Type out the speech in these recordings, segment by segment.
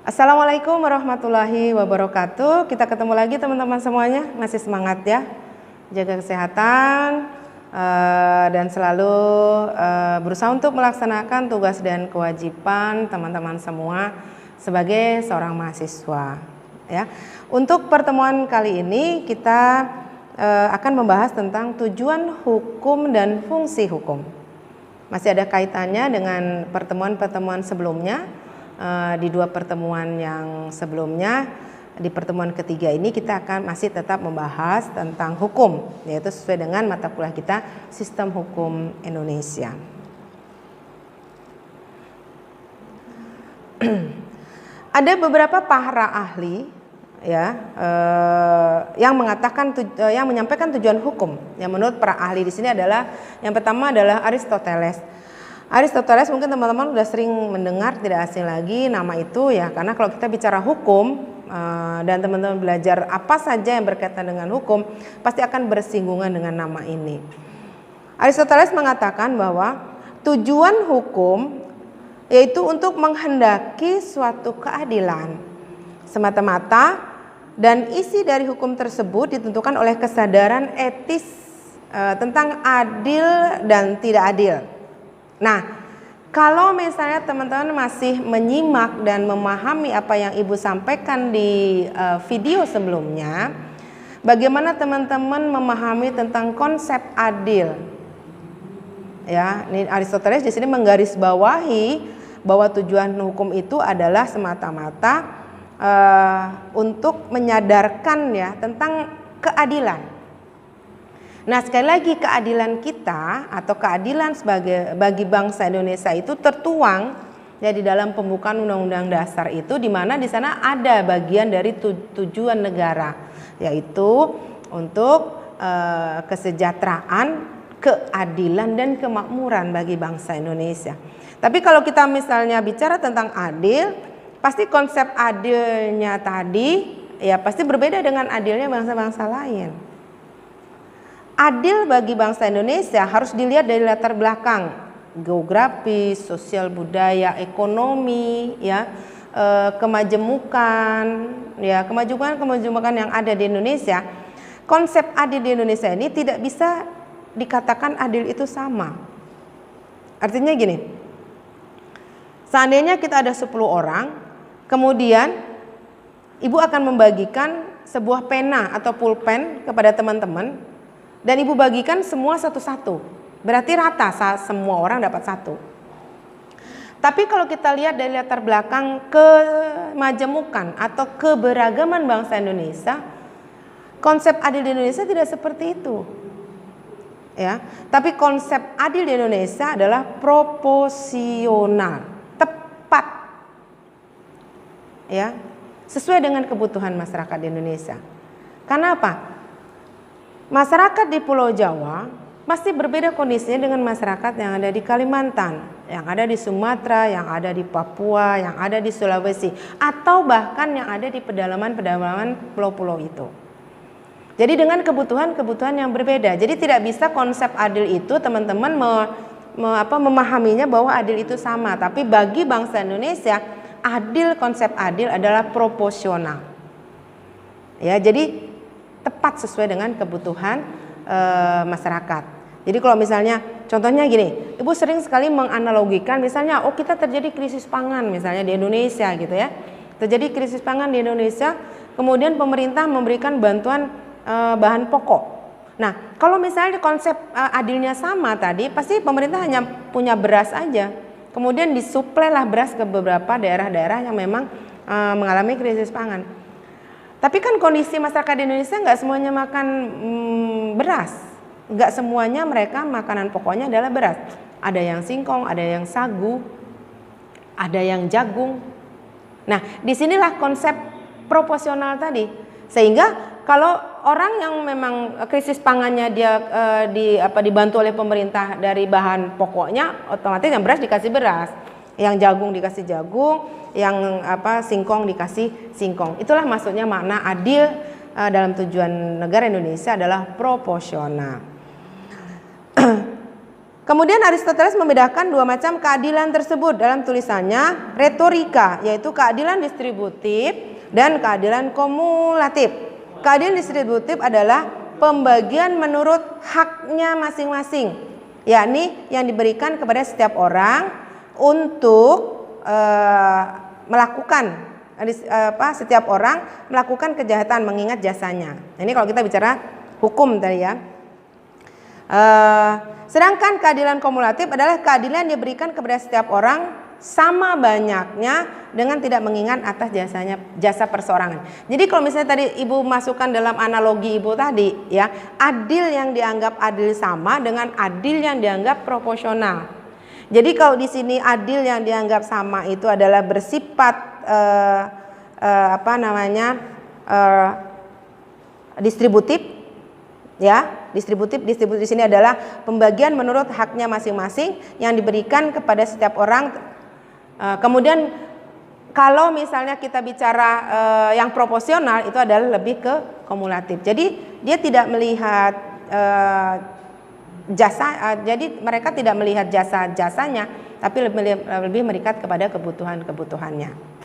Assalamualaikum warahmatullahi wabarakatuh. Kita ketemu lagi teman-teman semuanya. Masih semangat ya, jaga kesehatan dan selalu berusaha untuk melaksanakan tugas dan kewajiban teman-teman semua sebagai seorang mahasiswa ya. Untuk pertemuan kali ini kita akan membahas tentang tujuan hukum dan fungsi hukum. Masih ada kaitannya dengan pertemuan-pertemuan sebelumnya. Di dua pertemuan yang sebelumnya, di pertemuan ketiga ini kita akan masih tetap membahas tentang hukum, yaitu sesuai dengan mata kuliah kita Sistem Hukum Indonesia. Ada beberapa para ahli ya yang mengatakan yang menyampaikan tujuan hukum. Yang menurut para ahli di sini adalah yang pertama adalah Aristoteles. Aristoteles mungkin teman-teman sudah sering mendengar, tidak asing lagi nama itu ya, karena kalau kita bicara hukum dan teman-teman belajar apa saja yang berkaitan dengan hukum pasti akan bersinggungan dengan nama ini. Aristoteles mengatakan bahwa tujuan hukum yaitu untuk menghendaki suatu keadilan semata-mata, dan isi dari hukum tersebut ditentukan oleh kesadaran etis tentang adil dan tidak adil. Nah, kalau misalnya teman-teman masih menyimak dan memahami apa yang Ibu sampaikan di video sebelumnya, bagaimana teman-teman memahami tentang konsep adil? Ya, ini Aristoteles di sini menggarisbawahi bahwa tujuan hukum itu adalah semata-mata untuk menyadarkan ya tentang keadilan. Nah, sekali lagi keadilan kita atau keadilan bagi bangsa Indonesia itu tertuang ya di dalam pembukaan Undang-Undang Dasar itu, di mana di sana ada bagian dari tujuan negara, yaitu untuk kesejahteraan, keadilan dan kemakmuran bagi bangsa Indonesia. Tapi kalau kita misalnya bicara tentang adil, pasti konsep adilnya tadi ya pasti berbeda dengan adilnya bangsa-bangsa lain. Adil bagi bangsa Indonesia harus dilihat dari latar belakang geografis, sosial budaya, ekonomi, ya, kemajemukan yang ada di Indonesia. Konsep adil di Indonesia ini tidak bisa dikatakan adil itu sama. Artinya gini, seandainya kita ada 10 orang, kemudian Ibu akan membagikan sebuah pena atau pulpen kepada teman-teman, dan Ibu bagikan semua satu-satu. Berarti rata, semua orang dapat satu. Tapi kalau kita lihat dari latar belakang kemajemukan atau keberagaman bangsa Indonesia, konsep adil di Indonesia tidak seperti itu. Ya, tapi konsep adil di Indonesia adalah proporsional, tepat. Ya, sesuai dengan kebutuhan masyarakat di Indonesia. Karena apa? Masyarakat di Pulau Jawa pasti berbeda kondisinya dengan masyarakat yang ada di Kalimantan, yang ada di Sumatera, yang ada di Papua, yang ada di Sulawesi, atau bahkan yang ada di pedalaman-pedalaman pulau-pulau itu. Jadi dengan kebutuhan-kebutuhan yang berbeda. Jadi tidak bisa konsep adil itu teman-teman memahaminya bahwa adil itu sama. Tapi bagi bangsa Indonesia, konsep adil adalah proporsional. Ya, jadi tepat sesuai dengan kebutuhan masyarakat. Jadi kalau misalnya contohnya gini, Ibu sering sekali menganalogikan misalnya kita terjadi krisis pangan misalnya di Indonesia gitu ya. Terjadi krisis pangan di Indonesia, kemudian pemerintah memberikan bantuan bahan pokok. Nah, kalau misalnya konsep adilnya sama tadi, pasti pemerintah hanya punya beras aja. Kemudian disuplailah beras ke beberapa daerah-daerah yang memang mengalami krisis pangan. Tapi kan kondisi masyarakat di Indonesia nggak semuanya makan beras, nggak semuanya mereka makanan pokoknya adalah beras. Ada yang singkong, ada yang sagu, ada yang jagung. Nah, disinilah konsep proporsional tadi. Sehingga kalau orang yang memang krisis pangannya dia dibantu oleh pemerintah dari bahan pokoknya, otomatis yang beras dikasih beras. Yang jagung dikasih jagung, yang singkong dikasih singkong. Itulah maksudnya makna adil dalam tujuan negara Indonesia adalah proporsional. Kemudian Aristoteles membedakan dua macam keadilan tersebut dalam tulisannya Retorika, yaitu keadilan distributif dan keadilan kumulatif. Keadilan distributif adalah pembagian menurut haknya masing-masing, yakni yang diberikan kepada setiap orang untuk melakukan setiap orang melakukan kejahatan mengingat jasanya. Ini kalau kita bicara hukum tadi ya. Sedangkan keadilan kumulatif adalah keadilan yang diberikan kepada setiap orang sama banyaknya dengan tidak mengingat atas jasa perseorangan. Jadi kalau misalnya tadi Ibu masukkan dalam analogi Ibu tadi ya, adil yang dianggap adil sama dengan adil yang dianggap proporsional. Jadi kalau di sini adil yang dianggap sama itu adalah bersifat distributif, ya, distributif di sini adalah pembagian menurut haknya masing-masing yang diberikan kepada setiap orang. Kemudian kalau misalnya kita bicara yang proporsional itu adalah lebih ke kumulatif. Jadi dia tidak melihat jadi mereka tidak melihat jasanya, tapi lebih melihat kepada kebutuhannya.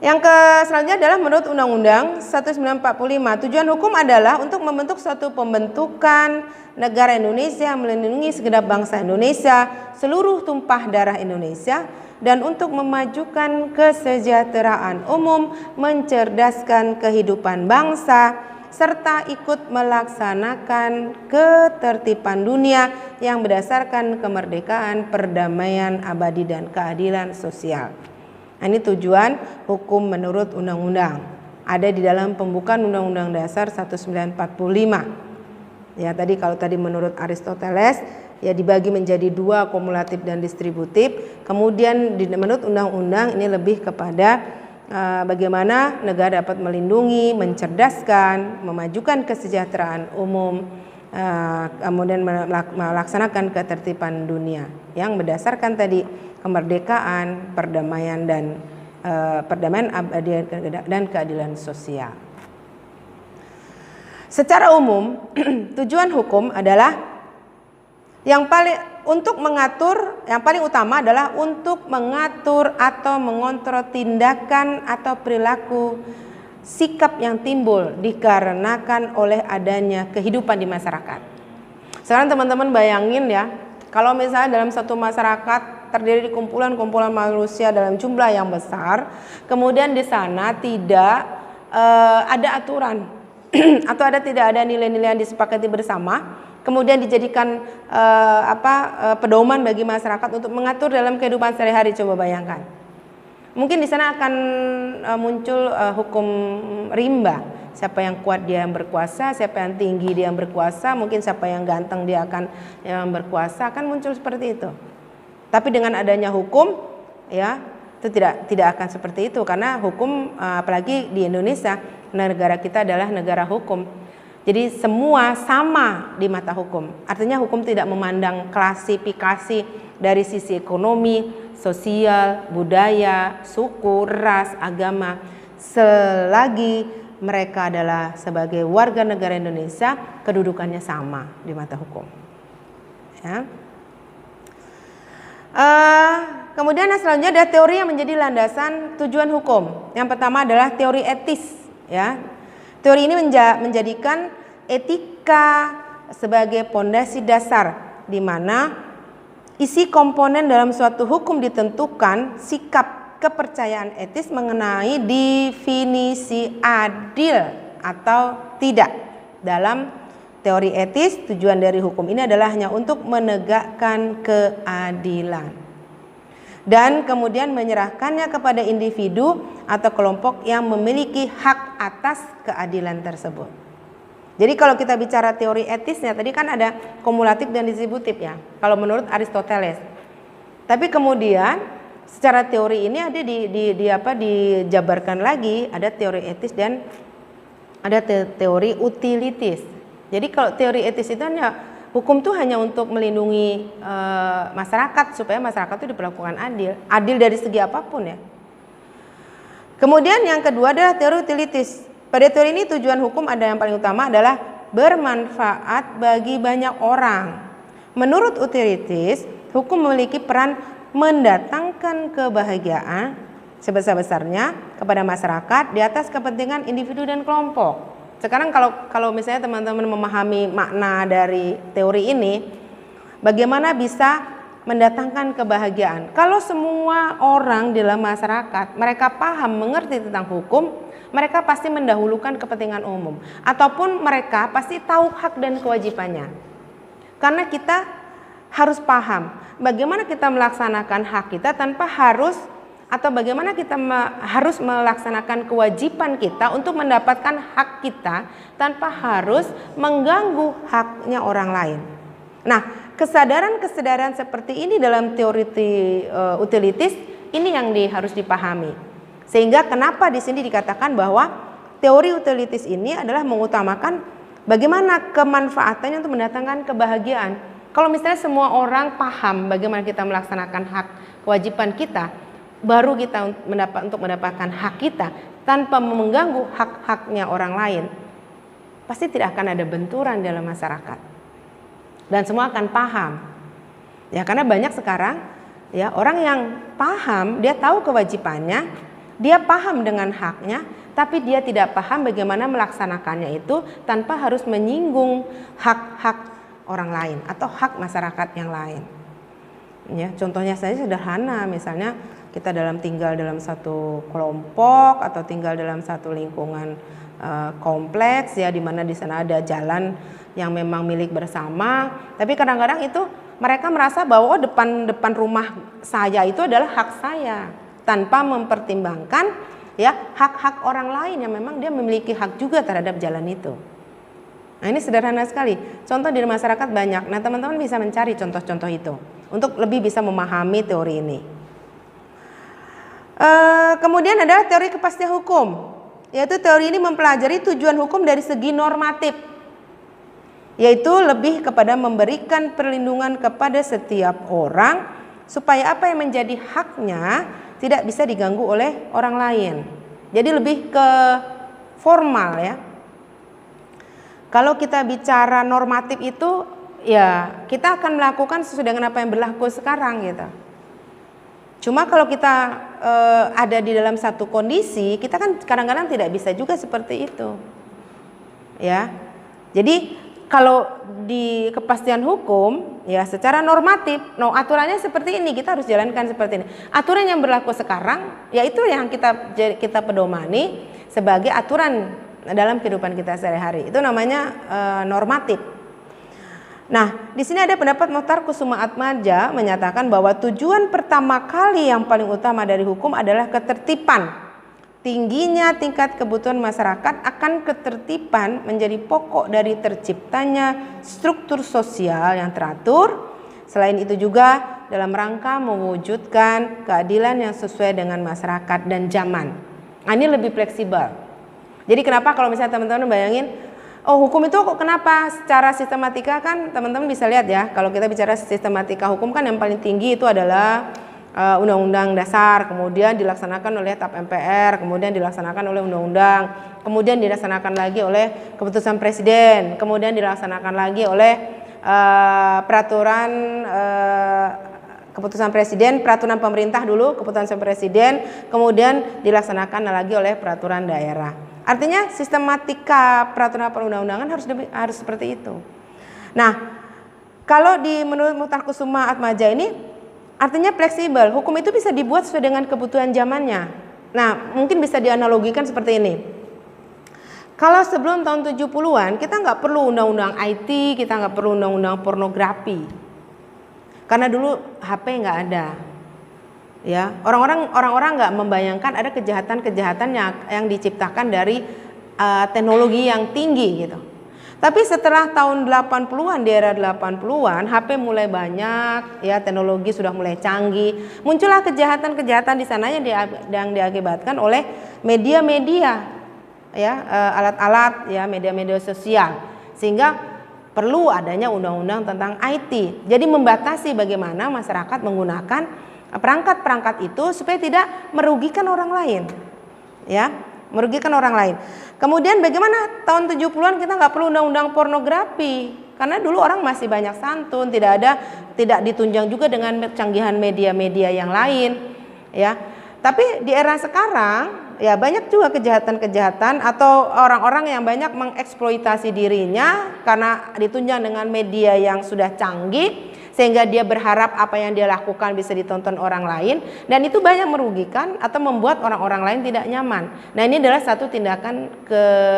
Yang selanjutnya adalah menurut Undang-Undang 1945, tujuan hukum adalah untuk membentuk suatu pembentukan negara Indonesia yang melindungi segenap bangsa Indonesia, seluruh tumpah darah Indonesia, dan untuk memajukan kesejahteraan umum, mencerdaskan kehidupan bangsa, serta ikut melaksanakan ketertiban dunia yang berdasarkan kemerdekaan, perdamaian abadi, dan keadilan sosial. Nah, ini tujuan hukum menurut undang-undang. Ada di dalam pembukaan Undang-Undang Dasar 1945. Ya, kalau tadi menurut Aristoteles ya dibagi menjadi dua, kumulatif dan distributif. Kemudian menurut undang-undang ini lebih kepada bagaimana negara dapat melindungi, mencerdaskan, memajukan kesejahteraan umum, kemudian melaksanakan ketertiban dunia yang berdasarkan tadi kemerdekaan, perdamaian dan abadi dan keadilan sosial. Secara umum, tujuan hukum adalah yang paling utama adalah untuk mengatur atau mengontrol tindakan atau perilaku sikap yang timbul dikarenakan oleh adanya kehidupan di masyarakat. Sekarang teman-teman bayangin ya, kalau misalnya dalam satu masyarakat terdiri di kumpulan-kumpulan manusia dalam jumlah yang besar, kemudian di sana tidak ada aturan atau tidak ada nilai-nilai yang disepakati bersama, kemudian dijadikan pedoman bagi masyarakat untuk mengatur dalam kehidupan sehari-hari. Coba bayangkan, mungkin di sana akan muncul hukum rimba. Siapa yang kuat dia yang berkuasa, siapa yang tinggi dia yang berkuasa, mungkin siapa yang ganteng dia akan yang berkuasa, akan muncul seperti itu. Tapi dengan adanya hukum, ya itu tidak akan seperti itu, karena hukum apalagi di Indonesia, negara kita adalah negara hukum. Jadi semua sama di mata hukum. Artinya hukum tidak memandang klasifikasi dari sisi ekonomi, sosial, budaya, suku, ras, agama. Selagi mereka adalah sebagai warga negara Indonesia, kedudukannya sama di mata hukum. Ya. Kemudian selanjutnya ada teori yang menjadi landasan tujuan hukum. Yang pertama adalah teori etis. Ya. Teori ini menjadikan etika sebagai pondasi dasar, di mana isi komponen dalam suatu hukum ditentukan sikap kepercayaan etis mengenai definisi adil atau tidak. Dalam teori etis, tujuan dari hukum ini adalah hanya untuk menegakkan keadilan dan kemudian menyerahkannya kepada individu atau kelompok yang memiliki hak atas keadilan tersebut. Jadi kalau kita bicara teori etisnya, tadi kan ada kumulatif dan distributif ya, kalau menurut Aristoteles. Tapi kemudian secara teori ini ada dijabarkan lagi, ada teori etis dan ada teori utilitis. Jadi kalau teori etis itu hanya hukum itu hanya untuk melindungi masyarakat supaya masyarakat itu diperlakukan adil dari segi apapun ya. Kemudian yang kedua adalah teori utilitis. Pada teori ini tujuan hukum ada yang paling utama adalah bermanfaat bagi banyak orang. Menurut Utilitis, hukum memiliki peran mendatangkan kebahagiaan sebesar-besarnya kepada masyarakat di atas kepentingan individu dan kelompok. Sekarang kalau misalnya teman-teman memahami makna dari teori ini, bagaimana bisa mendatangkan kebahagiaan? Kalau semua orang di dalam masyarakat mereka paham mengerti tentang hukum, mereka pasti mendahulukan kepentingan umum, ataupun mereka pasti tahu hak dan kewajibannya. Karena kita harus paham bagaimana kita melaksanakan hak kita tanpa harus, atau bagaimana kita harus melaksanakan kewajiban kita untuk mendapatkan hak kita tanpa harus mengganggu haknya orang lain. Nah, kesadaran seperti ini dalam teori Utilitis ini yang harus dipahami. Sehingga kenapa di sini dikatakan bahwa teori Utilitis ini adalah mengutamakan bagaimana kemanfaatannya untuk mendatangkan kebahagiaan. Kalau misalnya semua orang paham bagaimana kita melaksanakan hak kewajiban kita, baru kita untuk mendapatkan hak kita tanpa mengganggu hak-haknya orang lain, pasti tidak akan ada benturan dalam masyarakat. Dan semua akan paham. Ya, karena banyak sekarang ya orang yang paham, dia tahu kewajibannya, dia paham dengan haknya, tapi dia tidak paham bagaimana melaksanakannya itu tanpa harus menyinggung hak-hak orang lain atau hak masyarakat yang lain. Ya, contohnya saja sederhana, misalnya kita tinggal dalam satu kelompok atau tinggal dalam satu lingkungan kompleks ya, di mana di sana ada jalan yang memang milik bersama, tapi kadang-kadang itu mereka merasa bahwa depan rumah saya itu adalah hak saya, tanpa mempertimbangkan ya hak-hak orang lain yang memang dia memiliki hak juga terhadap jalan itu. Nah, ini sederhana sekali. Contoh di masyarakat banyak. Nah, teman-teman bisa mencari contoh-contoh itu untuk lebih bisa memahami teori ini. Kemudian ada teori kepastian hukum, yaitu teori ini mempelajari tujuan hukum dari segi normatif, yaitu lebih kepada memberikan perlindungan kepada setiap orang supaya apa yang menjadi haknya tidak bisa diganggu oleh orang lain. Jadi lebih ke formal ya. Kalau kita bicara normatif itu ya kita akan melakukan sesuai dengan apa yang berlaku sekarang gitu. Cuma kalau kita ada di dalam satu kondisi, kita kan kadang-kadang tidak bisa juga seperti itu. Ya. Jadi kalau di kepastian hukum ya secara normatif, aturannya seperti ini, kita harus jalankan seperti ini. Aturan yang berlaku sekarang yaitu yang kita pedomani sebagai aturan dalam kehidupan kita sehari-hari. Itu namanya normatif. Nah, di sini ada pendapat Mokhtar Kusumaatmadja menyatakan bahwa tujuan pertama kali yang paling utama dari hukum adalah ketertiban. Tingginya tingkat kebutuhan masyarakat akan ketertiban menjadi pokok dari terciptanya struktur sosial yang teratur. Selain itu juga dalam rangka mewujudkan keadilan yang sesuai dengan masyarakat dan zaman. Nah, ini lebih fleksibel. Jadi kenapa kalau misalnya teman-teman bayangin, oh hukum itu kenapa secara sistematika kan teman-teman bisa lihat ya, kalau kita bicara sistematika hukum kan yang paling tinggi itu adalah Undang-Undang Dasar, kemudian dilaksanakan oleh TAP MPR, kemudian dilaksanakan oleh Undang-Undang, kemudian dilaksanakan lagi oleh keputusan Presiden, kemudian dilaksanakan lagi oleh peraturan keputusan Presiden, peraturan pemerintah dulu, keputusan Presiden, kemudian dilaksanakan lagi oleh peraturan daerah. Artinya sistematika peraturan perundang-undangan harus seperti itu. Nah, kalau menurut Mokhtar Kusumaatmadja ini artinya fleksibel, hukum itu bisa dibuat sesuai dengan kebutuhan zamannya. Nah, mungkin bisa dianalogikan seperti ini. Kalau sebelum tahun 70-an, kita nggak perlu undang-undang IT, kita nggak perlu undang-undang pornografi. Karena dulu HP nggak ada. Ya, orang-orang nggak membayangkan ada kejahatan-kejahatan yang diciptakan dari teknologi yang tinggi gitu. Tapi setelah tahun 80-an, di era 80-an, HP mulai banyak, ya teknologi sudah mulai canggih. Muncullah kejahatan-kejahatan di sananya yang diakibatkan oleh media-media, ya alat-alat, ya media-media sosial. Sehingga perlu adanya undang-undang tentang IT. Jadi membatasi bagaimana masyarakat menggunakan perangkat-perangkat itu supaya tidak merugikan orang lain, ya. Merugikan orang lain. Kemudian bagaimana tahun 70-an kita nggak perlu undang-undang pornografi Karena dulu orang masih banyak santun, tidak ditunjang juga dengan kecanggihan media-media yang lain, ya. Tapi di era sekarang ya banyak juga kejahatan-kejahatan atau orang-orang yang banyak mengeksploitasi dirinya karena ditunjang dengan media yang sudah canggih, sehingga dia berharap apa yang dia lakukan bisa ditonton orang lain, dan itu banyak merugikan atau membuat orang-orang lain tidak nyaman. Nah, ini adalah satu tindakan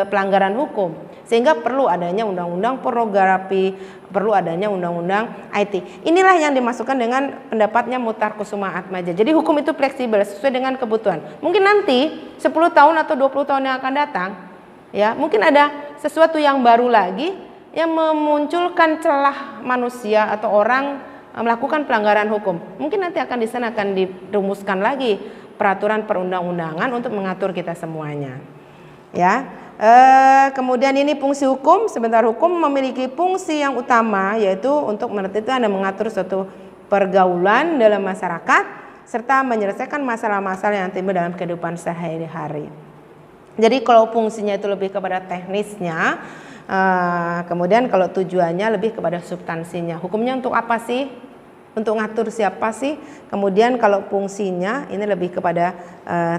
pelanggaran hukum, sehingga perlu adanya undang-undang pornografi, perlu adanya undang-undang IT. Inilah yang dimasukkan dengan pendapatnya Muhtar Kusumaatmadja. Jadi hukum itu fleksibel sesuai dengan kebutuhan. Mungkin nanti 10 tahun atau 20 tahun yang akan datang, ya mungkin ada sesuatu yang baru lagi yang memunculkan celah manusia atau orang melakukan pelanggaran hukum. Mungkin nanti di sana akan dirumuskan lagi peraturan perundang-undangan untuk mengatur kita semuanya. Ya, kemudian ini fungsi hukum. Sebentar, hukum memiliki fungsi yang utama, yaitu untuk menertibkan dan mengatur suatu pergaulan dalam masyarakat serta menyelesaikan masalah-masalah yang timbul dalam kehidupan sehari-hari. Jadi kalau fungsinya itu lebih kepada teknisnya, kemudian kalau tujuannya lebih kepada substansinya. Hukumnya untuk apa sih? Untuk ngatur siapa sih? Kemudian kalau fungsinya ini lebih kepada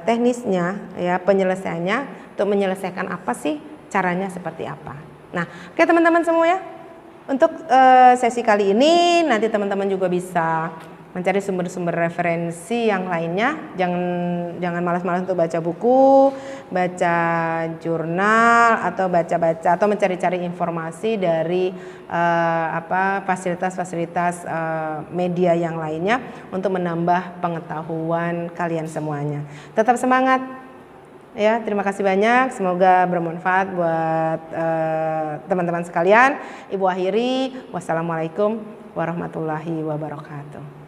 teknisnya, ya penyelesaiannya, untuk menyelesaikan apa sih? Caranya seperti apa? Nah, oke teman-teman semua ya. Untuk sesi kali ini nanti teman-teman juga bisa mencari sumber-sumber referensi yang lainnya. Jangan malas-malas untuk baca buku, baca jurnal, atau baca-baca atau mencari-cari informasi dari fasilitas-fasilitas media yang lainnya untuk menambah pengetahuan kalian semuanya. Tetap semangat ya. Terima kasih banyak, semoga bermanfaat buat teman-teman sekalian. Ibu akhiri, wassalamualaikum warahmatullahi wabarakatuh.